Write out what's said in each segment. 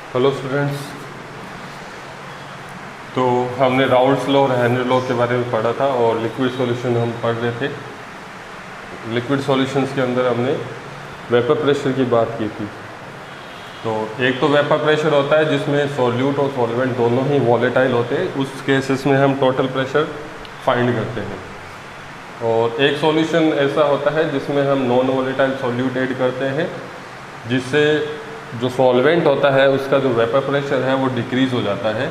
Hello students. तो हमने Raoult's law और हेनरी लॉ के बारे में पढ़ा था और लिक्विड सॉल्यूशन हम पढ़ रहे थे। लिक्विड सॉल्यूशंस के अंदर हमने वेपर प्रेशर की बात की थी। तो एक तो वेपर प्रेशर होता है जिसमें सॉल्यूट और सॉल्वेंट दोनों ही वॉलेटाइल होते हैं, उस केसेस में हम टोटल प्रेशर फाइंड करते हैं। और एक सॉल्यूशन ऐसा होता है जिसमें हम नॉन वॉलेटाइल सॉल्यूट ऐड करते हैं, जिससे जो सॉल्वेंट होता है उसका जो वेपर प्रेशर है वो डिक्रीज़ हो जाता है।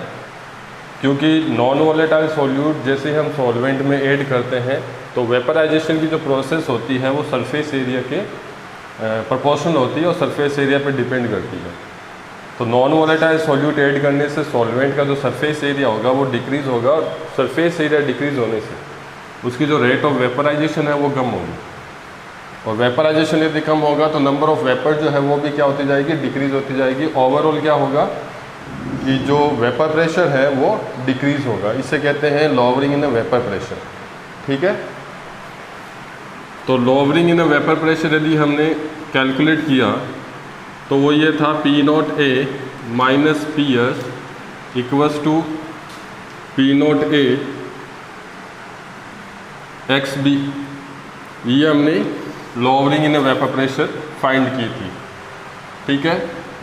क्योंकि नॉन वॉलेटाइल सॉल्यूट जैसे हम सॉल्वेंट में ऐड करते हैं तो वेपराइजेशन की जो प्रोसेस होती है वो सरफेस एरिया के प्रोपोर्शनल होती है और सरफेस एरिया पर डिपेंड करती है। तो नॉन वॉलेटाइल सॉल्यूट ऐड करने से सॉल्वेंट का जो सरफेस एरिया होगा वो डिक्रीज़ होगा और सरफेस एरिया डिक्रीज़ होने से उसकी जो रेट ऑफ वेपराइजेशन है वो कम होगी। और वेपराइजेशन यदि कम होगा तो नंबर ऑफ वेपर जो है वो भी क्या होती जाएगी, डिक्रीज़ होती जाएगी। ओवरऑल क्या होगा कि जो वेपर प्रेशर है वो डिक्रीज़ होगा। इसे कहते हैं लोअरिंग इन वेपर प्रेशर। ठीक है, तो लोअरिंग इन वेपर प्रेशर यदि हमने कैलकुलेट किया तो वो ये था P naught A minus P S equals to P naught A X B. ये हमने lowering in vapour pressure find की थी। ठीक है,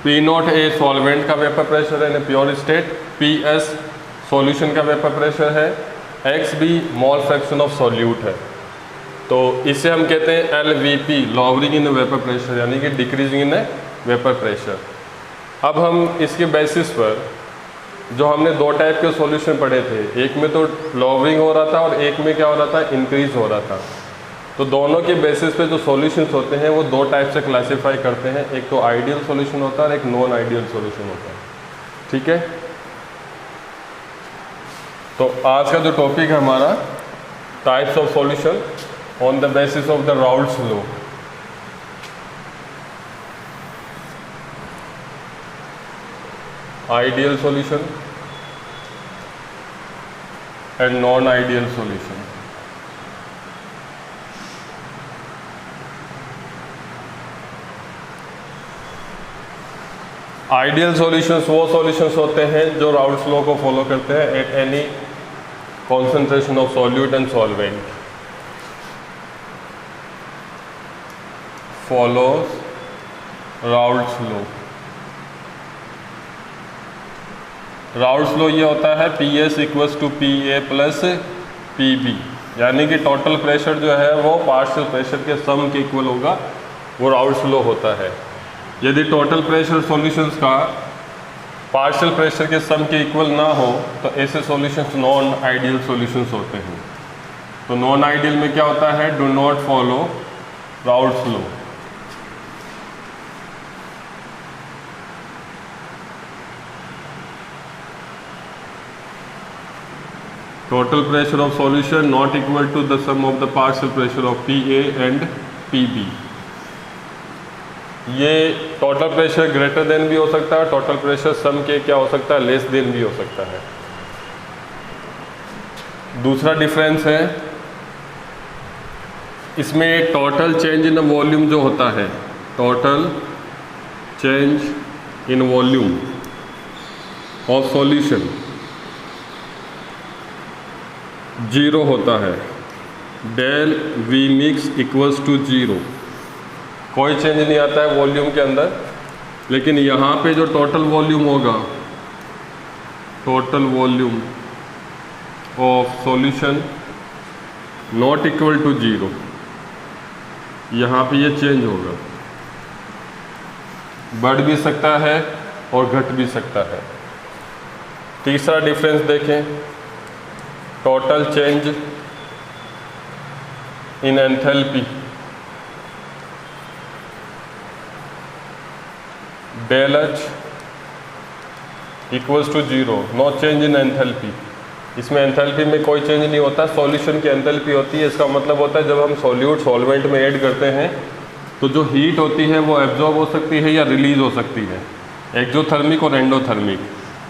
पी नॉट ए सॉल्वेंट का वेपर प्रेशर है in pure state, P S solution का वेपर प्रेशर है, X B mole fraction of solute है। तो इसे हम कहते हैं L V P, lowering in vapour pressure, यानी कि डिक्रीजिंग इन वेपर प्रेशर। अब हम इसके बेसिस पर जो हमने दो टाइप के सॉल्यूशन पढ़े थे, एक में तो लोअरिंग हो रहा था और एक में क्या हो रहा था, इंक्रीज हो रहा था। तो दोनों के बेसिस पे जो सॉल्यूशंस होते हैं वो दो टाइप से क्लासिफाई करते हैं, एक तो आइडियल सॉल्यूशन होता है और एक नॉन आइडियल सॉल्यूशन होता है। ठीक है, तो आज का जो टॉपिक है हमारा types of solution on the basis of the Raoult's law. Ideal solution and non ideal solution. Ideal solutions वो सॉल्यूशंस होते हैं जो राउल्ट्स लॉ को फॉलो करते हैं at any concentration of solute and solvent, follows Raoult's law. Raoult's law ये होता है P S equals to P A plus P B, यानी कि टोटल प्रेशर जो है वो पार्शियल प्रेशर के सम के इक्वल होगा, वो राउल्ट्स लॉ होता है। यदि टोटल प्रेशर सॉल्यूशंस का पार्शियल प्रेशर के सम के इक्वल ना हो तो ऐसे सॉल्यूशंस नॉन आइडियल सॉल्यूशंस होते हैं। तो नॉन आइडियल में क्या होता है, do not follow Raoult's law. Total pressure of solution not equal to the sum of the partial pressure of P A and P B. ये टोटल प्रेशर ग्रेटर देन भी हो सकता है, टोटल प्रेशर सम के क्या हो सकता है, लेस देन भी हो सकता है। दूसरा डिफरेंस है इसमें टोटल चेंज इन वॉल्यूम जो होता है, total change in volume of solution zero होता है। Del V mix equals to zero, कोई चेंज नहीं आता है वॉल्यूम के अंदर। लेकिन यहाँ पे जो टोटल वॉल्यूम होगा, total volume of solution not equal to zero, यहाँ पे ये चेंज होगा, बढ़ भी सकता है और घट भी सकता है। तीसरा डिफरेंस देखें, total change in enthalpy, del H equals to zero, no change in enthalpy. इसमें एंथैल्पी में कोई चेंज नहीं होता, सॉल्यूशन की एंथैल्पी होती है। इसका मतलब होता है जब हम सॉल्यूट सॉल्वेंट में ऐड करते हैं तो जो हीट होती है वो एब्जॉर्ब हो सकती है या रिलीज हो सकती है, एक्जोथर्मिक और एंडोथर्मिक।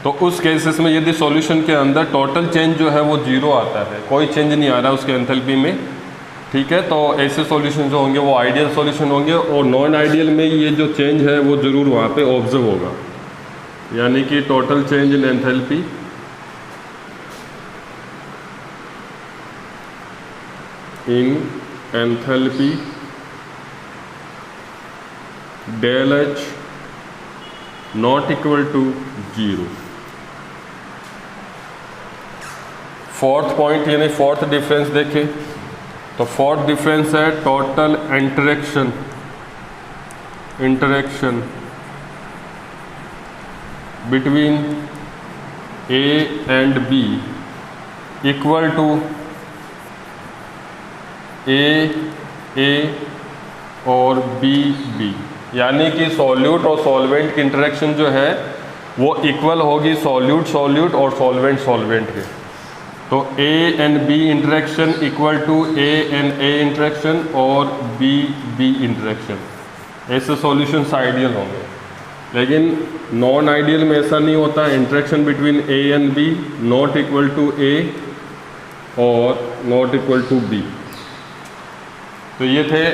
तो उस केसेस में यदि सॉल्यूशन के अंदर टोटल चेंज जो है वो जीरो आता है, कोई चेंज नहीं आ रहा उसके एंथैल्पी में, ठीक है, तो ऐसे सॉल्यूशन जो होंगे वो आइडियल सॉल्यूशन होंगे और नॉन आइडियल में ये जो चेंज है वो ज़रूर वहाँ पे ऑब्जर्व होगा। यानी कि total change in enthalpy del H not equal to 0। Fourth point यानी फोर्थ डिफरेंस देखें तो फोर्थ डिफरेंस है total interaction between A and B equal to A और B। यानी कि सॉल्यूट और सॉल्वेंट की इंटरेक्शन जो है वो इक्वल होगी सॉल्यूट और सॉल्वेंट के। तो A and B interaction equal to A and A interaction और B इंटरेक्शन। ऐसे सॉल्यूशंस आइडियल होंगे, लेकिन नॉन आइडियल में ऐसा नहीं होता। Interaction between A and B not equal to A और नॉट इक्वल टू B। तो ये थे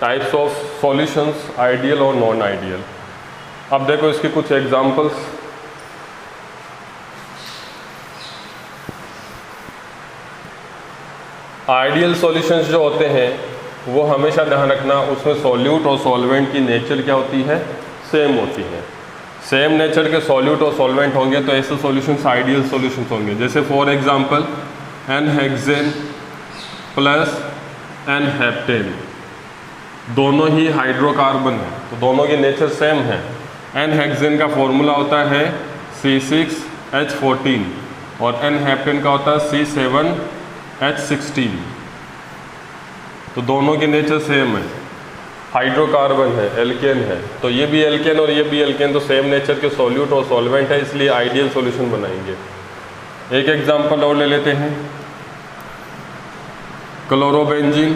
टाइप्स ऑफ सॉल्यूशंस, आइडियल और नॉन आइडियल। अब देखो इसके कुछ एग्जांपल्स। आइडियल सॉल्यूशंस जो होते हैं वो हमेशा ध्यान रखना उसमें सॉल्यूट और सॉल्वेंट की नेचर क्या होती है, सेम होती है। सेम नेचर के सॉल्यूट और सॉल्वेंट होंगे तो ऐसे सॉल्यूशंस आइडियल सॉल्यूशंस होंगे। जैसे फॉर एग्जांपल एनहेक्सेन प्लस एनहेप्टेन, दोनों ही हाइड्रोकार्बन है तो दोनों की नेचर सेम है। एनहेक्सेन का फॉर्मूला होता है C6H14 और एनहेप्टेन का होता है C7H16, तो दोनों की नेचर सेम है, हाइड्रोकार्बन है, एल्केन है। तो ये भी एल्केन और ये भी एल्केन, तो सेम नेचर के सॉल्यूट और सॉल्वेंट है, इसलिए आइडियल सॉल्यूशन बनाएंगे। एक एग्जांपल और ले लेते हैं, क्लोरोबेंजीन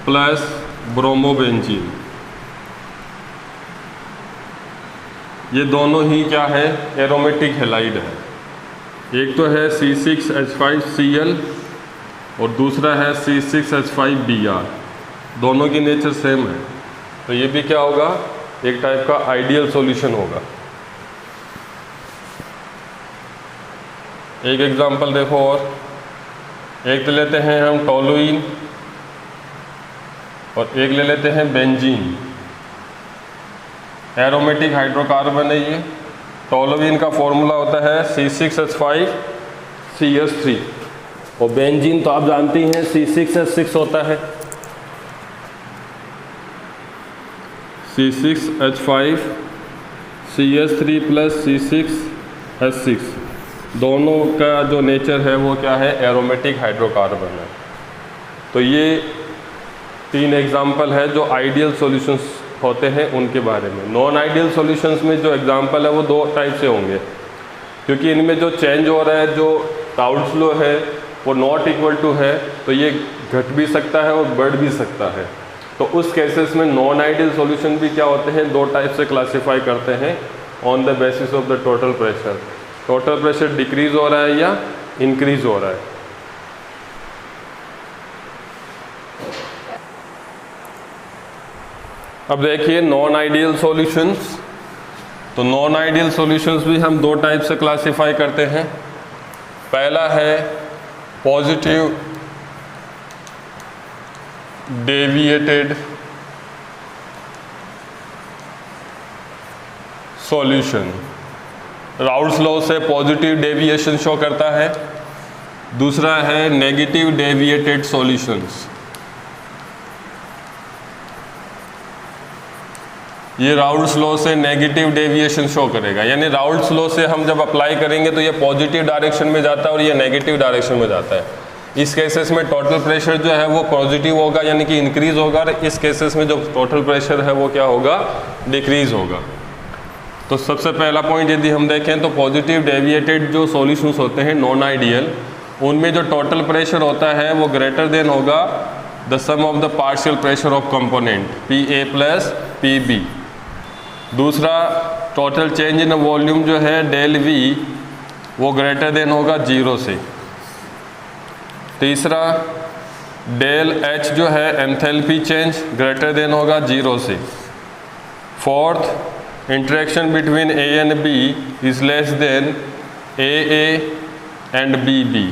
प्लस ब्रोमोबेंजीन, ये दोनों ही क्या है, एरोमेटिक हैलाइड है। एक तो है C6H5Cl और दूसरा है C6H5Br, दोनों की नेचर सेम है, तो ये भी क्या होगा, एक टाइप का आइडियल सॉल्यूशन होगा। एक एग्जांपल देखो और, एक तो लेते हैं हम टोलुइन और एक ले लेते हैं बेंजीन। एरोमेटिक हाइड्रोकार्बन है ये। टोलुइन का फॉर्मूला होता है C6H5CH3 और बेंजीन तो आप जानती हैं C6H6 होता है। C6H5CH3 प्लस C6H6, दोनों का जो नेचर है वो क्या है, एरोमेटिक हाइड्रोकार्बन है। तो ये 3 एग्जाम्पल है जो आइडियल सॉल्यूशंस होते हैं उनके बारे में। नॉन आइडियल सॉल्यूशंस में जो एग्जांपल है वो 2 टाइप से होंगे, क्योंकि इनमें जो चेंज हो रहा है, जो राउल्स लॉ है वो नॉट इक्वल टू है, तो ये घट भी सकता है और बढ़ भी सकता है। तो उस केसेस में नॉन आइडियल सॉल्यूशन भी क्या होते हैं, 2 टाइप से क्लासीफाई करते हैं on the basis of the total pressure. Total pressure decrease हो रहा है या इंक्रीज हो रहा है। अब देखिए नॉन आइडियल सॉल्यूशंस, तो नॉन आइडियल सॉल्यूशंस भी हम 2 टाइप से क्लासीफाई करते हैं। पहला है positive deviated solution, Raoult's law से पॉजिटिव डेविएशन शो करता है। दूसरा है नेगेटिव डेविएटेड सॉल्यूशंस, ये राउल्स लॉ से नेगेटिव डेविएशन शो करेगा। यानी राउल्स लॉ से हम जब अप्लाई करेंगे तो ये पॉजिटिव डायरेक्शन में जाता है और ये नेगेटिव डायरेक्शन में जाता है। इस केसेस में टोटल प्रेशर जो है वो पॉजिटिव होगा, यानी कि इंक्रीज होगा, और इस केसेस में जो टोटल प्रेशर है वो क्या होगा, डिक्रीज होगा। तो सबसे पहला पॉइंट यदि हम देखें तो पॉजिटिव डेविएटेड जो सॉल्यूशंस होते हैं नॉन आइडियल, उनमें जो टोटल प्रेशर होता है वो ग्रेटर देन होगा the sum of the partial pressure of component PA plus PB। दूसरा टोटल चेंज इन वॉल्यूम जो है डेल V वो ग्रेटर देन होगा 0 से। तीसरा डेल H जो है एंथैल्पी चेंज ग्रेटर देन होगा 0 से। Fourth, interaction between A and B is less than A and B,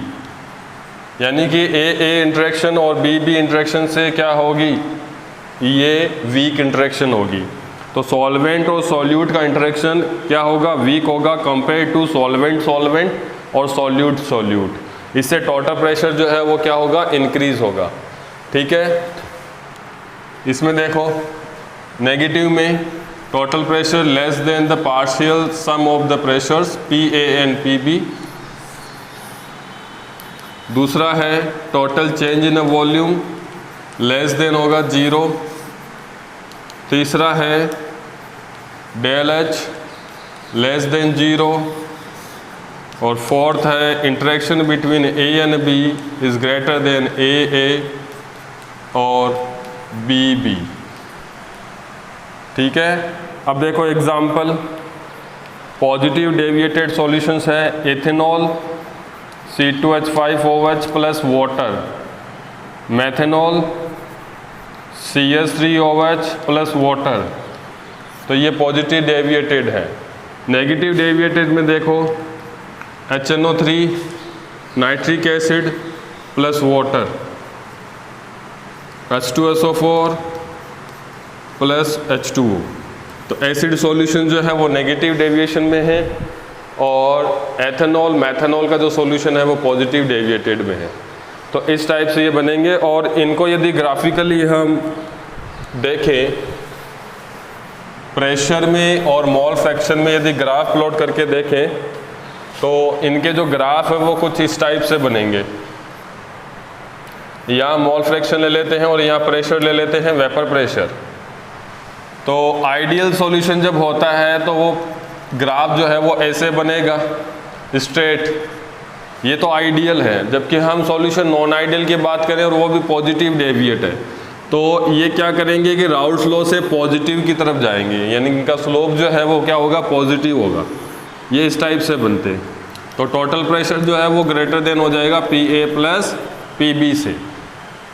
यानी कि ए इंटरेक्शन और बी इंटरेक्शन से क्या होगी, ये वीक इंटरेक्शन होगी। तो सॉल्वेंट और सॉल्यूट का इंटरेक्शन क्या होगा, वीक होगा कंपेयर टू सॉल्वेंट और सॉल्यूट। इससे टोटल प्रेशर जो है वो क्या होगा, इंक्रीज होगा। ठीक है, इसमें देखो नेगेटिव में total pressure less than the partial sum of the pressures P A and P B. दूसरा है total change in a volume less than होगा 0। तीसरा है डेल एच लेस देन 0। और फोर्थ है interaction between A and B is greater than A और B. ठीक है, अब देखो एग्जाम्पल, पॉजिटिव डेविएटेड सॉल्यूशंस है ethanol C2H5OH plus water, methanol CH3OH plus water. तो ये पॉजिटिव डेविएटेड है। नेगेटिव डेविएटेड में देखो HNO3 nitric acid plus water, H2SO4 plus H2O। तो एसिड सॉल्यूशन जो है वो नेगेटिव डेविएशन में है और एथेनॉल मैथेनॉल का जो सॉल्यूशन है वो पॉजिटिव डेविएटेड में है। तो इस टाइप से ये बनेंगे। और इनको यदि ग्राफिकली हम देखें प्रेशर में और मोल फ्रैक्शन में, यदि ग्राफ प्लॉट करके देखें तो इनके जो ग्राफ है वो कुछ इस टाइप से बनेंगे। यहाँ मोल फ्रैक्शन ले लेते हैं और यहाँ प्रेशर ले लेते हैं, वेपर प्रेशर। तो आइडियल सॉल्यूशन जब होता है तो वो ग्राफ जो है वो ऐसे बनेगा स्ट्रेट, ये तो आइडियल है। जबकि हम सॉल्यूशन नॉन आइडियल की बात करें और वो भी पॉजिटिव डेविएट है, तो ये क्या करेंगे कि राउल्ट्स लॉ से पॉजिटिव की तरफ जाएंगे, यानी इनका स्लोप जो है वो क्या होगा, पॉजिटिव होगा। ये इस टाइप से बनते हैं। तो टोटल प्रेशर जो है वो ग्रेटर देन हो जाएगा PA प्लस PB से।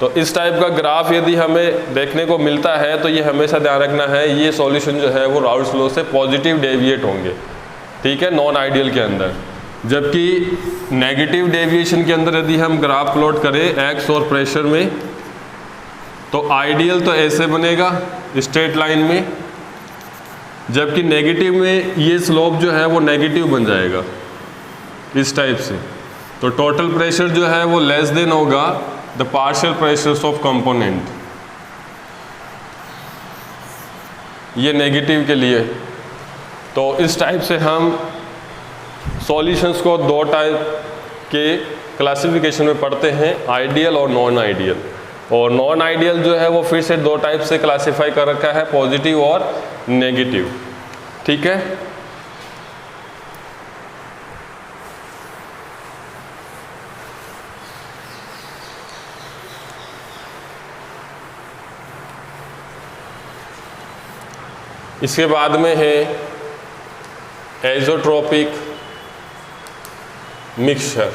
तो इस टाइप का ग्राफ यदि हमें देखने को मिलता है तो ये हमेशा ध्यान रखना है, ये सॉल्यूशन जो है वो राउल्ट्स लॉ से पॉजिटिव डेविएट होंगे। ठीक है, नॉन आइडियल के अंदर। जबकि नेगेटिव डेविएशन के अंदर यदि हम ग्राफ प्लॉट करें एक्स और प्रेशर में, तो आइडियल तो ऐसे बनेगा स्ट्रेट लाइन में, जबकि नेगेटिव में ये स्लोप जो है वो नेगेटिव बन जाएगा इस टाइप से। तो टोटल प्रेशर जो है वो लेस देन होगा the partial pressures of component, ये नेगेटिव के लिए। तो इस टाइप से हम सॉल्यूशंस को दो टाइप के क्लासिफिकेशन में पढ़ते हैं, आइडियल और नॉन आइडियल। और नॉन आइडियल जो है वो फिर से दो टाइप से क्लासिफाई कर रखा है, पॉजिटिव और नेगेटिव। ठीक है, इसके बाद में है एजोट्रोपिक मिक्सचर।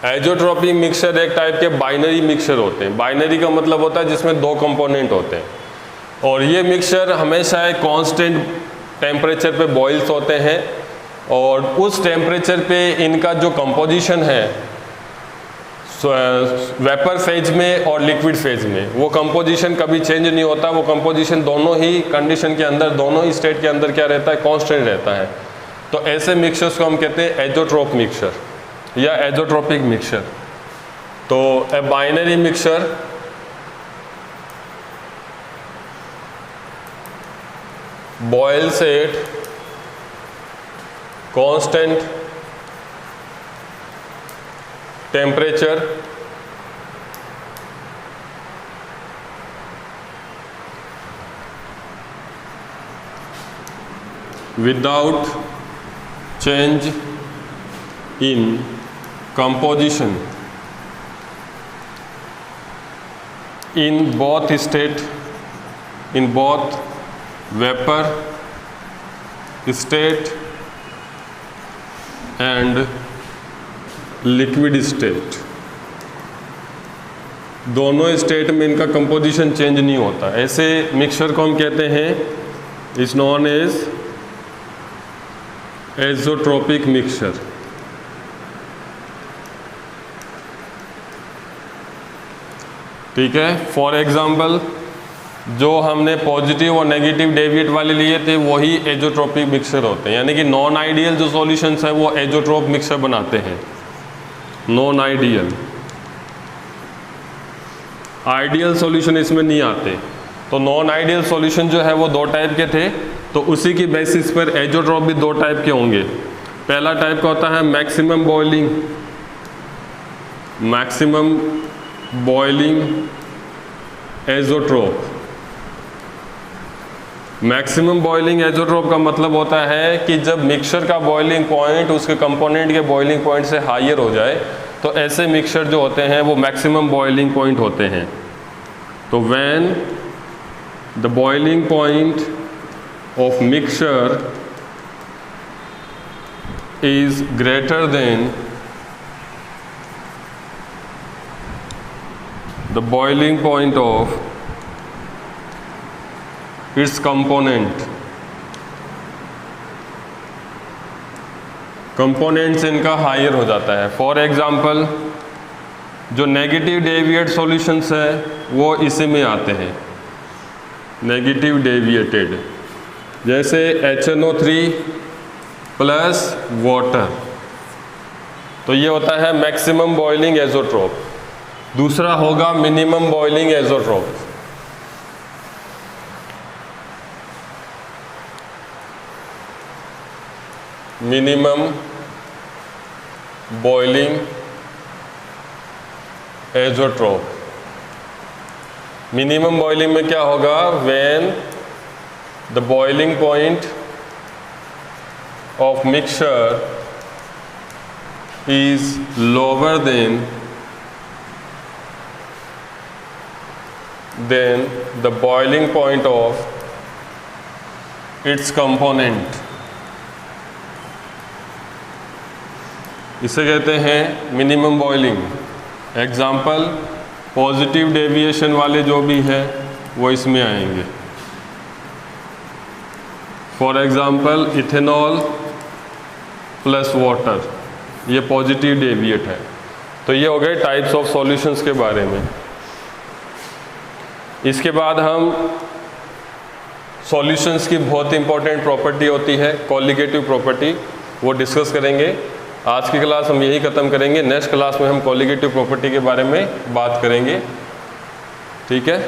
एजोट्रोपिक मिक्सचर एक टाइप के बाइनरी मिक्सचर होते हैं। बाइनरी का मतलब होता है जिसमें दो कंपोनेंट होते हैं, और ये मिक्सचर हमेशा एक कांस्टेंट टेम्परेचर पे बॉइल्स होते हैं, और उस टेम्परेचर पे इनका जो कंपोजिशन है वेपर फेज में और लिक्विड फेज में, वो कंपोजिशन कभी चेंज नहीं होता। वो कंपोजिशन दोनों ही कंडीशन के अंदर, दोनों ही स्टेट के अंदर क्या रहता है, कांस्टेंट रहता है। तो ऐसे मिक्सचर्स को हम कहते हैं एजोट्रोप मिक्सचर या एजोट्रोपिक मिक्सचर। तो a binary mixture boils at constant temperature without change in composition in both state, in both vapor state and liquid state। दोनों स्टेट में इनका कंपोजिशन चेंज नहीं होता, ऐसे मिक्सचर को हम कहते हैं is non as azeotropic mixture. ठीक है, फॉर एग्जांपल जो हमने पॉजिटिव और नेगेटिव डेविएट वाले लिए थे वही एज़ोट्रोपिक मिक्सचर होते हैं, यानी कि नॉन आइडियल जो सॉल्यूशंस है वो एज़ोट्रोप मिक्सचर बनाते हैं। नॉन आइडियल, आइडियल सॉल्यूशन इसमें नहीं आते। तो नॉन आइडियल सॉल्यूशन जो है वो दो टाइप के थे, तो उसी की बेसिस पर एज़ोट्रोप भी दो टाइप के होंगे। पहला टाइप का होता है maximum boiling, maximum boiling azeotrope. Maximum boiling azeotrope का मतलब होता है कि जब मिक्सचर का बॉइलिंग पॉइंट उसके कंपोनेंट के बॉइलिंग पॉइंट से हायर हो जाए, तो ऐसे मिक्सचर जो होते हैं वो मैक्सिमम बॉइलिंग पॉइंट होते हैं। तो when the boiling point of mixture is greater then the boiling point of its component, components इनका हायर हो जाता है। फॉर एग्जांपल जो नेगेटिव डेविएट सॉल्यूशंस है वो इसी में आते हैं, नेगेटिव डेविएटेड, जैसे HNO3 प्लस वाटर, तो ये होता है मैक्सिमम बॉइलिंग एज़ोट्रोप। दूसरा होगा minimum boiling azeotrope. Minimum boiling azeotrope. Minimum boiling में क्या होगा, when the boiling point of mixture is lower than the boiling point of its component, इसे कहते हैं minimum boiling. Example positive deviation वाले जो भी है वो इसमें आएंगे। For example ethanol plus water, ये पॉजिटिव डेविएट है। तो ये हो गए टाइप्स ऑफ सॉल्यूशंस के बारे में। इसके बाद हम सॉल्यूशंस की बहुत इंपॉर्टेंट प्रॉपर्टी होती है कोलिगेटिव प्रॉपर्टी, वो डिस्कस करेंगे। आज की क्लास हम यही ख़त्म करेंगे, नेक्स्ट क्लास में हम कोलिगेटिव प्रॉपर्टी के बारे में बात करेंगे। ठीक है।